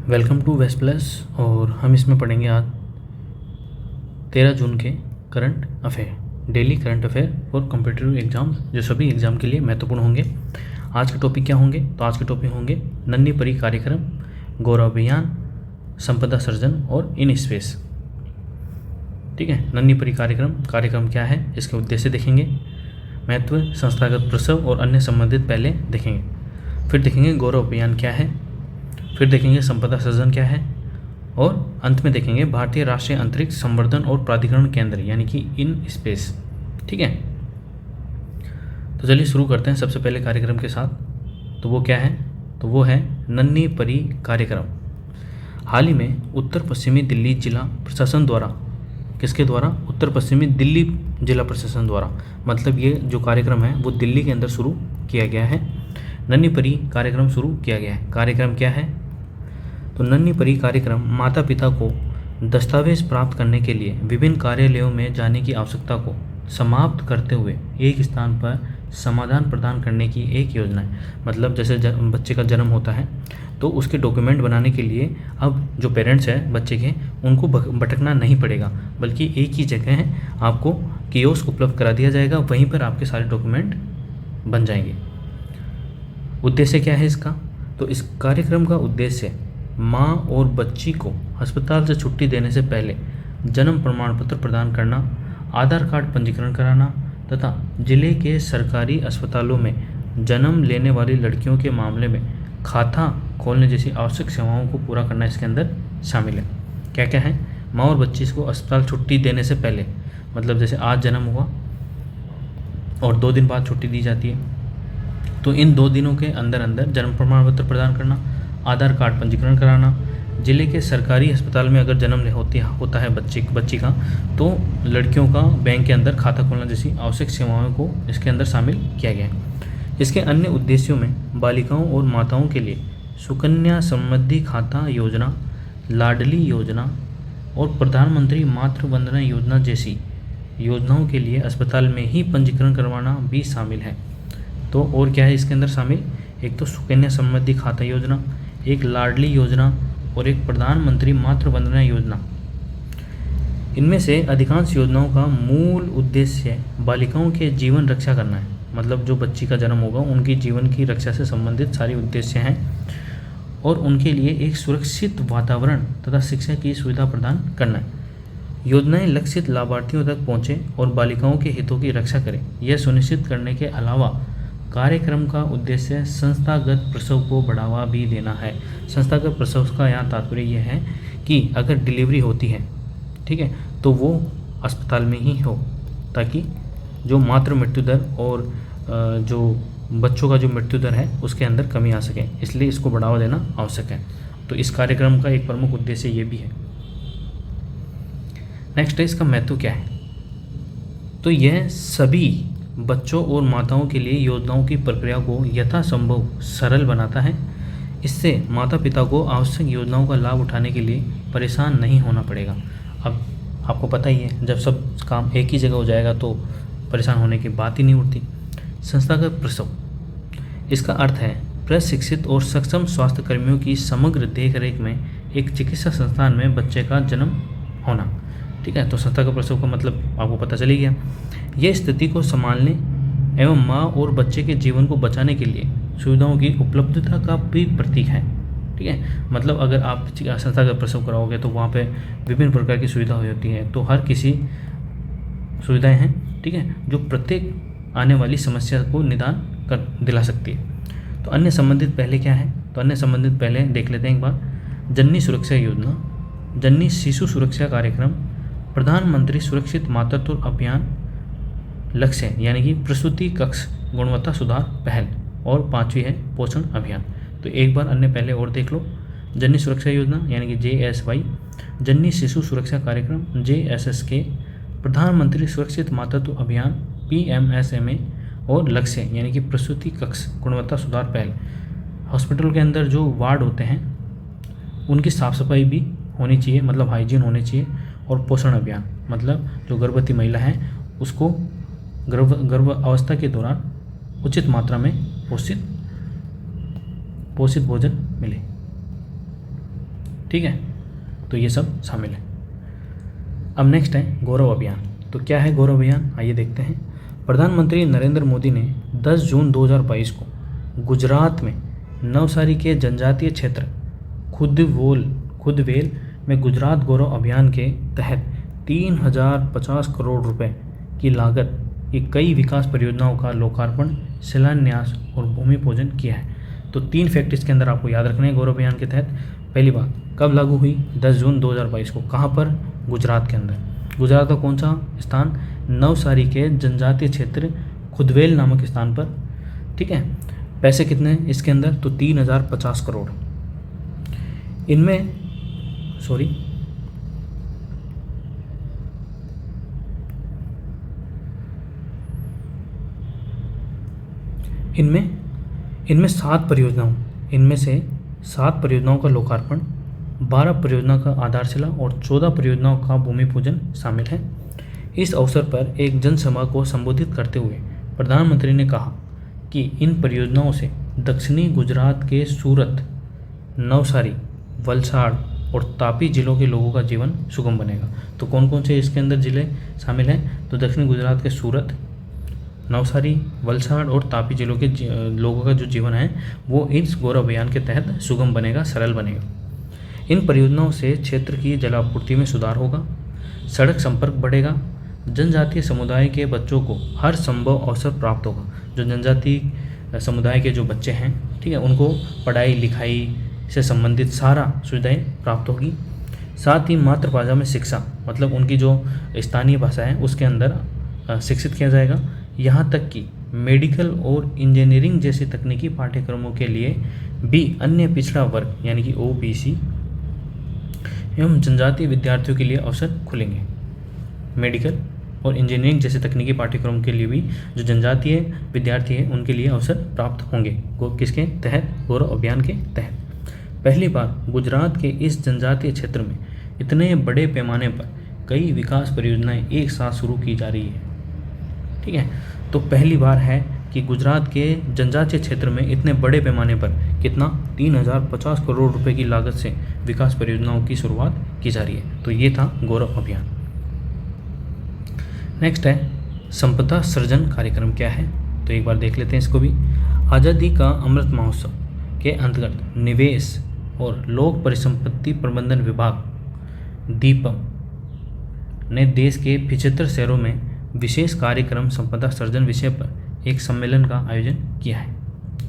Welcome to waste plus. और हम इसमें पढ़ेंगे आज 13 जून के current affair, daily current affair for competitive exams, जो सभी एग्ज़ाम के लिए महत्वपूर्ण होंगे। आज के टॉपिक क्या होंगे? तो आज के टॉपिक होंगे नन्ही परी कार्यक्रम, गौरव अभियान, संपदा सृजन और इन स्पेस। ठीक है, नन्ही परी कार्यक्रम क्या है, इसके उद्देश्य देखेंगे, महत्व, संस्थागत प्रसव और अन्य संबंधित पहले देखेंगे। फिर देखेंगे गौरव अभियान क्या है, फिर देखेंगे संपदा सृजन क्या है, और अंत में देखेंगे भारतीय राष्ट्रीय अंतरिक्ष संवर्धन और प्राधिकरण केंद्र यानी कि इन स्पेस। ठीक है, तो चलिए शुरू करते हैं सबसे पहले कार्यक्रम के साथ। तो वो क्या है? तो वो है नन्ही परी कार्यक्रम। हाल ही में उत्तर पश्चिमी दिल्ली जिला प्रशासन द्वारा, किसके द्वारा? उत्तर पश्चिमी दिल्ली जिला प्रशासन द्वारा, मतलब ये जो कार्यक्रम है वो दिल्ली के अंदर शुरू किया गया है। नन्ही परी कार्यक्रम शुरू किया गया है। कार्यक्रम क्या है? तो नन्ही परी कार्यक्रम माता पिता को दस्तावेज प्राप्त करने के लिए विभिन्न कार्यालयों में जाने की आवश्यकता को समाप्त करते हुए एक स्थान पर समाधान प्रदान करने की एक योजना है। मतलब जैसे बच्चे का जन्म होता है तो उसके डॉक्यूमेंट बनाने के लिए अब जो पेरेंट्स हैं बच्चे के, उनको भटकना नहीं पड़ेगा, बल्कि एक ही जगह है, आपको कियोस्क उपलब्ध करा दिया जाएगा, वहीं पर आपके सारे डॉक्यूमेंट बन जाएंगे। उद्देश्य क्या है इसका? तो इस कार्यक्रम का उद्देश्य माँ और बच्ची को अस्पताल से छुट्टी देने से पहले जन्म प्रमाण पत्र प्रदान करना, आधार कार्ड पंजीकरण कराना तथा जिले के सरकारी अस्पतालों में जन्म लेने वाली लड़कियों के मामले में खाता खोलने जैसी आवश्यक सेवाओं को पूरा करना इसके अंदर शामिल है। क्या क्या है? माँ और बच्ची को अस्पताल छुट्टी देने से पहले, मतलब जैसे आज जन्म हुआ और 2 दिन बाद छुट्टी दी जाती है, तो इन 2 दिनों के अंदर अंदर जन्म प्रमाण पत्र प्रदान करना, आधार कार्ड पंजीकरण कराना, जिले के सरकारी अस्पताल में अगर जन्म होता है बच्ची का, तो लड़कियों का बैंक के अंदर खाता खोलना जैसी आवश्यक सेवाओं को इसके अंदर शामिल किया गया है। इसके अन्य उद्देश्यों में बालिकाओं और माताओं के लिए सुकन्या समृद्धि खाता योजना, लाडली योजना और प्रधानमंत्री मातृ वंदना योजना जैसी योजनाओं के लिए अस्पताल में ही पंजीकरण करवाना भी शामिल है। तो और क्या है इसके अंदर शामिल? एक तो सुकन्या समृद्धि खाता योजना, एक लाडली योजना और एक प्रधानमंत्री मातृ वंदना योजना। इनमें से अधिकांश योजनाओं का मूल उद्देश्य बालिकाओं के जीवन रक्षा करना है। मतलब जो बच्ची का जन्म होगा उनकी जीवन की रक्षा से संबंधित सारी उद्देश्य हैं, और उनके लिए एक सुरक्षित वातावरण तथा शिक्षा की सुविधा प्रदान करना है। योजनाएं लक्षित लाभार्थियों तक पहुँचे और बालिकाओं के हितों की रक्षा करें, यह सुनिश्चित करने के अलावा कार्यक्रम का उद्देश्य संस्थागत प्रसव को बढ़ावा भी देना है। संस्थागत प्रसव का यहाँ तात्पर्य यह है कि अगर डिलीवरी होती है, ठीक है, तो वो अस्पताल में ही हो, ताकि जो मातृ मृत्यु दर और जो बच्चों का जो मृत्यु दर है उसके अंदर कमी आ सके, इसलिए इसको बढ़ावा देना आवश्यक है। तो इस कार्यक्रम का एक प्रमुख उद्देश्य ये भी है। नेक्स्ट है इसका महत्व क्या है? तो यह सभी बच्चों और माताओं के लिए योजनाओं की प्रक्रिया को यथासंभव सरल बनाता है। इससे माता पिता को आवश्यक योजनाओं का लाभ उठाने के लिए परेशान नहीं होना पड़ेगा। अब आपको पता ही है, जब सब काम एक ही जगह हो जाएगा तो परेशान होने की बात ही नहीं उठती। संस्थागत प्रसव, इसका अर्थ है प्रशिक्षित और सक्षम स्वास्थ्य कर्मियों की समग्र देखरेख में एक चिकित्सा संस्थान में बच्चे का जन्म होना। ठीक है, तो संस्थागत प्रसव का मतलब आपको पता चली गया। यह स्थिति को संभालने एवं माँ और बच्चे के जीवन को बचाने के लिए सुविधाओं की उपलब्धता का भी प्रतीक है। ठीक है, मतलब अगर आप संस्थागत प्रसव कराओगे तो वहाँ पे विभिन्न प्रकार की सुविधा होती है, तो हर किसी सुविधाएं हैं, ठीक है, जो प्रत्येक आने वाली समस्या को निदान कर दिला सकती है। तो अन्य संबंधित पहले क्या है? तो अन्य संबंधित पहले देख लेते हैं एक बार। जननी सुरक्षा योजना, जननी शिशु सुरक्षा कार्यक्रम, प्रधानमंत्री सुरक्षित मातृत्व अभियान, लक्ष्य यानी कि प्रसूति कक्ष गुणवत्ता सुधार पहल, और 5वीं है पोषण अभियान। तो एक बार अन्य पहले और देख लो। जननी सुरक्षा योजना यानी कि JSY, जननी शिशु सुरक्षा कार्यक्रम JSSK, प्रधानमंत्री सुरक्षित मातृत्व अभियान PMSMA, और लक्ष्य यानी कि प्रसूति कक्ष गुणवत्ता सुधार पहल। हॉस्पिटल के अंदर जो वार्ड होते हैं उनकी साफ़ सफाई भी होनी चाहिए, मतलब हाइजीन होनी चाहिए। और पोषण अभियान मतलब जो गर्भवती महिला है उसको गर्भ अवस्था के दौरान उचित मात्रा में पोषित भोजन मिले। ठीक है, तो ये सब शामिल है। अब नेक्स्ट है गौरव अभियान। तो क्या है गौरव अभियान, आइए देखते हैं। प्रधानमंत्री नरेंद्र मोदी ने 10 जून 2022 को गुजरात में नवसारी के जनजातीय क्षेत्र खुदवेल में गुजरात गौरव अभियान के तहत 3050 करोड़ रुपए की लागत की कई विकास परियोजनाओं का लोकार्पण, शिलान्यास और भूमि पूजन किया है। तो 3 फैक्ट इसके अंदर आपको याद रखने हैं गौरव अभियान के तहत। पहली बात, कब लागू हुई, 10 जून 2022 को। कहाँ पर, गुजरात के अंदर। गुजरात का कौन सा स्थान, नवसारी के जनजातीय क्षेत्र खुदवेल नामक स्थान पर, ठीक है। पैसे कितने हैं इसके अंदर, तो 3050 करोड़। इनमें इनमें 7 परियोजनाओं इनमें से 7 परियोजनाओं का लोकार्पण, 12 परियोजना का आधारशिला और 14 परियोजनाओं का भूमि पूजन शामिल है। इस अवसर पर एक जनसभा को संबोधित करते हुए प्रधानमंत्री ने कहा कि इन परियोजनाओं से दक्षिणी गुजरात के सूरत, नवसारी, वलसाड़ और तापी जिलों के लोगों का जीवन सुगम बनेगा। तो कौन कौन से इसके अंदर जिले शामिल हैं, तो दक्षिणी गुजरात के सूरत, नवसारी, वलसाड़ और तापी जिलों के लोगों का जो जीवन है वो इस गौरव अभियान के तहत सुगम बनेगा, सरल बनेगा। इन परियोजनाओं से क्षेत्र की जलापूर्ति में सुधार होगा, सड़क संपर्क बढ़ेगा, जनजातीय समुदाय के बच्चों को हर संभव अवसर प्राप्त होगा। जो जनजातीय समुदाय के जो बच्चे हैं, ठीक है, उनको पढ़ाई लिखाई से संबंधित सारा सुविधाएं प्राप्त होगी। साथ ही मातृभाषा में शिक्षा, मतलब उनकी जो स्थानीय भाषा है उसके अंदर शिक्षित किया जाएगा। यहाँ तक कि मेडिकल और इंजीनियरिंग जैसे तकनीकी पाठ्यक्रमों के लिए भी अन्य पिछड़ा वर्ग यानी कि OBC एवं जनजातीय विद्यार्थियों के लिए अवसर खुलेंगे। मेडिकल और इंजीनियरिंग जैसे तकनीकी पाठ्यक्रम के लिए भी जो जनजातीय विद्यार्थी हैं उनके लिए अवसर प्राप्त होंगे। किसके तहत, गौरव अभियान के तहत। पहली बार गुजरात के इस जनजातीय क्षेत्र में इतने बड़े पैमाने पर कई विकास परियोजनाएं एक साथ शुरू की जा रही है, ठीक है। तो पहली बार है कि गुजरात के जनजातीय क्षेत्र में इतने बड़े पैमाने पर कितना, 3050 करोड़ रुपए की लागत से विकास परियोजनाओं की शुरुआत की जा रही है। तो ये था गौरव अभियान। नेक्स्ट है संपदा सृजन कार्यक्रम। क्या है, तो एक बार देख लेते हैं इसको भी। आज़ादी का अमृत महोत्सव के अंतर्गत निवेश और लोक परिसंपत्ति प्रबंधन विभाग दीपम ने देश के 75 शहरों में विशेष कार्यक्रम संपदा सृजन विषय पर एक सम्मेलन का आयोजन किया है,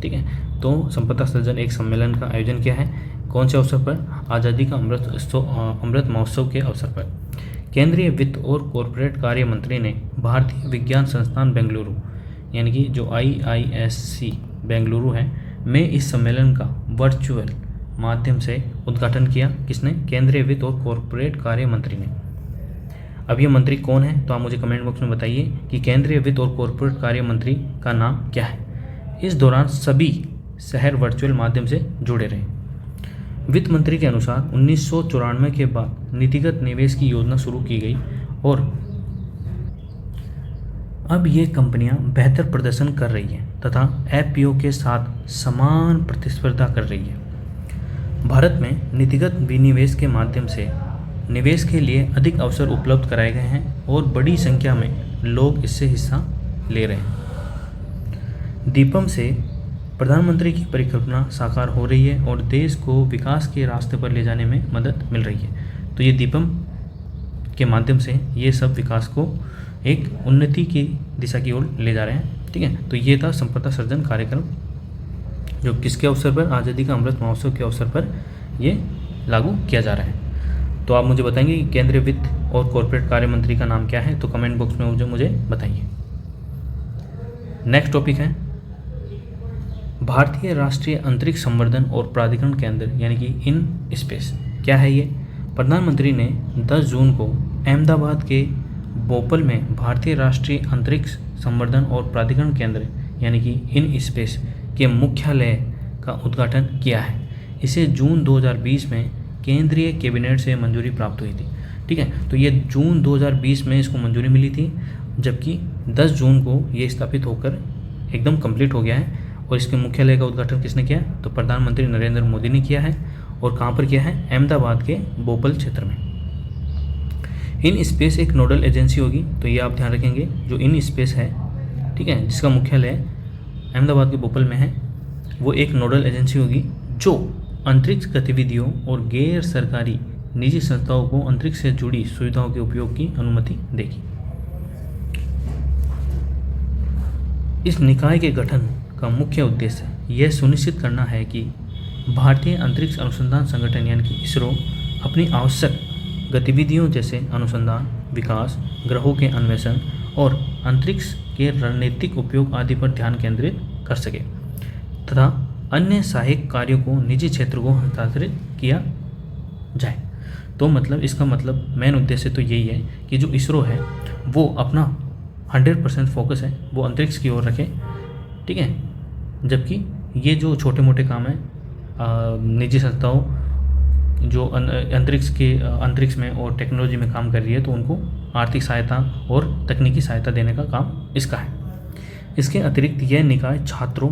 ठीक है। तो संपदा सृजन एक सम्मेलन का आयोजन किया है, कौन से अवसर पर, आज़ादी का अमृत महोत्सव के अवसर पर। केंद्रीय वित्त और कॉरपोरेट कार्य मंत्री ने भारतीय विज्ञान संस्थान बेंगलुरु यानी कि जो IISc बेंगलुरु है में इस सम्मेलन का वर्चुअल माध्यम से उद्घाटन किया। किसने, केंद्रीय वित्त और कॉरपोरेट कार्य मंत्री ने। अब ये मंत्री कौन है, तो आप मुझे कमेंट बॉक्स में बताइए कि केंद्रीय वित्त और कॉरपोरेट कार्य मंत्री का नाम क्या है। इस दौरान सभी शहर वर्चुअल माध्यम से जुड़े रहे। वित्त मंत्री के अनुसार 1994 के बाद नीतिगत निवेश की योजना शुरू की गई और अब ये कंपनियां बेहतर प्रदर्शन कर रही हैं तथा FPO के साथ समान प्रतिस्पर्धा कर रही है। भारत में नीतिगत विनिवेश के माध्यम से निवेश के लिए अधिक अवसर उपलब्ध कराए गए हैं और बड़ी संख्या में लोग इससे हिस्सा ले रहे हैं। दीपम से प्रधानमंत्री की परिकल्पना साकार हो रही है और देश को विकास के रास्ते पर ले जाने में मदद मिल रही है। तो ये दीपम के माध्यम से ये सब विकास को एक उन्नति की दिशा की ओर ले जा रहे हैं, ठीक है। तो ये था संपदा सृजन कार्यक्रम जो किसके अवसर पर, आज़ादी का अमृत महोत्सव के अवसर पर ये लागू किया जा रहा है। तो आप मुझे बताएंगे कि केंद्रीय वित्त और कॉरपोरेट कार्य मंत्री का नाम क्या है, तो कमेंट बॉक्स में मुझे बताइए। नेक्स्ट टॉपिक है भारतीय राष्ट्रीय अंतरिक्ष संवर्धन और प्राधिकरण केंद्र यानी कि इन स्पेस। क्या है ये, प्रधानमंत्री ने 10 जून को अहमदाबाद के बोपल में भारतीय राष्ट्रीय अंतरिक्ष संवर्धन और प्राधिकरण केंद्र यानी कि इन स्पेस के मुख्यालय का उद्घाटन किया है। इसे जून 2020 में केंद्रीय कैबिनेट से मंजूरी प्राप्त हुई थी, ठीक है। तो ये जून 2020 में इसको मंजूरी मिली थी, जबकि 10 जून को ये स्थापित होकर एकदम कंप्लीट हो गया है। और इसके मुख्यालय का उद्घाटन किसने किया, तो प्रधानमंत्री नरेंद्र मोदी ने किया है। और कहाँ पर किया है, अहमदाबाद के बोपल क्षेत्र में। इन स्पेस एक नोडल एजेंसी होगी, तो ये आप ध्यान रखेंगे, जो इन स्पेस है, ठीक है, जिसका मुख्यालय अहमदाबाद के बोपल में है, वो एक नोडल एजेंसी होगी जो अंतरिक्ष गतिविधियों और गैर सरकारी निजी संस्थाओं को अंतरिक्ष से जुड़ी सुविधाओं के उपयोग की अनुमति देगी। इस निकाय के गठन का मुख्य उद्देश्य यह सुनिश्चित करना है कि भारतीय अंतरिक्ष अनुसंधान संगठन यानी कि इसरो अपनी आवश्यक गतिविधियों जैसे अनुसंधान, विकास, ग्रहों के अन्वेषण और अंतरिक्ष के रणनीतिक उपयोग आदि पर ध्यान केंद्रित कर सके तथा अन्य सहायक कार्यों को निजी क्षेत्र को हस्तांतरित किया जाए। तो मतलब इसका मतलब मेन उद्देश्य तो यही है कि जो इसरो है वो अपना 100% फोकस है वो अंतरिक्ष की ओर रखे, ठीक है, जबकि ये जो छोटे मोटे काम हैं निजी संस्थाओं जो अंतरिक्ष में और टेक्नोलॉजी में काम कर रही है, तो उनको आर्थिक सहायता और तकनीकी सहायता देने का काम इसका है। इसके अतिरिक्त यह निकाय छात्रों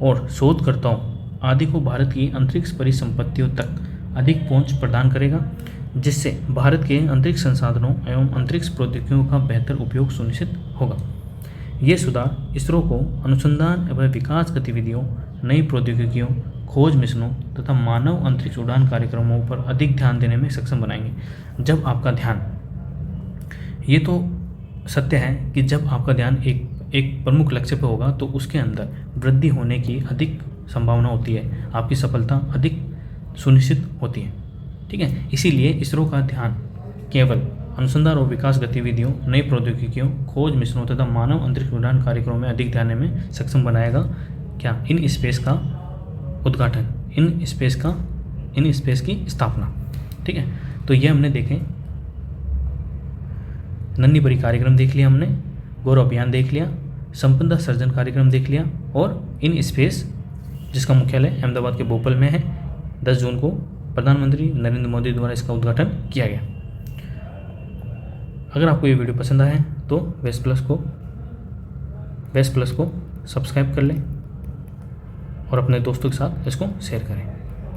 और शोधकर्ताओं आदि को भारत की अंतरिक्ष परिसंपत्तियों तक अधिक पहुंच प्रदान करेगा, जिससे भारत के अंतरिक्ष संसाधनों एवं अंतरिक्ष प्रौद्योगिकियों का बेहतर उपयोग सुनिश्चित होगा। ये सुधार इसरो को अनुसंधान एवं विकास गतिविधियों, नई प्रौद्योगिकियों, खोज मिशनों तथा मानव अंतरिक्ष उड़ान कार्यक्रमों पर अधिक ध्यान देने में सक्षम बनाएंगे। जब आपका ध्यान, ये तो सत्य है कि जब आपका ध्यान एक प्रमुख लक्ष्य पर होगा तो उसके अंदर वृद्धि होने की अधिक संभावना होती है, आपकी सफलता अधिक सुनिश्चित होती है, ठीक है। इसीलिए इसरो का ध्यान केवल अनुसंधान और विकास गतिविधियों, नई प्रौद्योगिकियों, खोज मिशनों तथा मानव अंतरिक्ष उड़ान कार्यक्रमों में अधिक ध्यान देने में सक्षम बनाएगा। क्या, इन स्पेस का उद्घाटन, इन स्पेस की स्थापना, ठीक है। तो ये हमने देखे, नन्ही बड़ी कार्यक्रम देख लिया हमने, गौरव अभियान देख लिया, संपदा सर्जन कार्यक्रम देख लिया, और इन स्पेस जिसका मुख्यालय अहमदाबाद के बोपल में है, 10 जून को प्रधानमंत्री नरेंद्र मोदी द्वारा इसका उद्घाटन किया गया। अगर आपको ये वीडियो पसंद आया है तो वेस्ट प्लस को सब्सक्राइब कर लें और अपने दोस्तों के साथ इसको शेयर करें।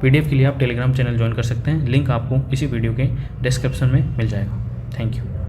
PDF के लिए आप टेलीग्राम चैनल ज्वाइन कर सकते हैं, लिंक आपको इसी वीडियो के डिस्क्रिप्शन में मिल जाएगा। Thank you.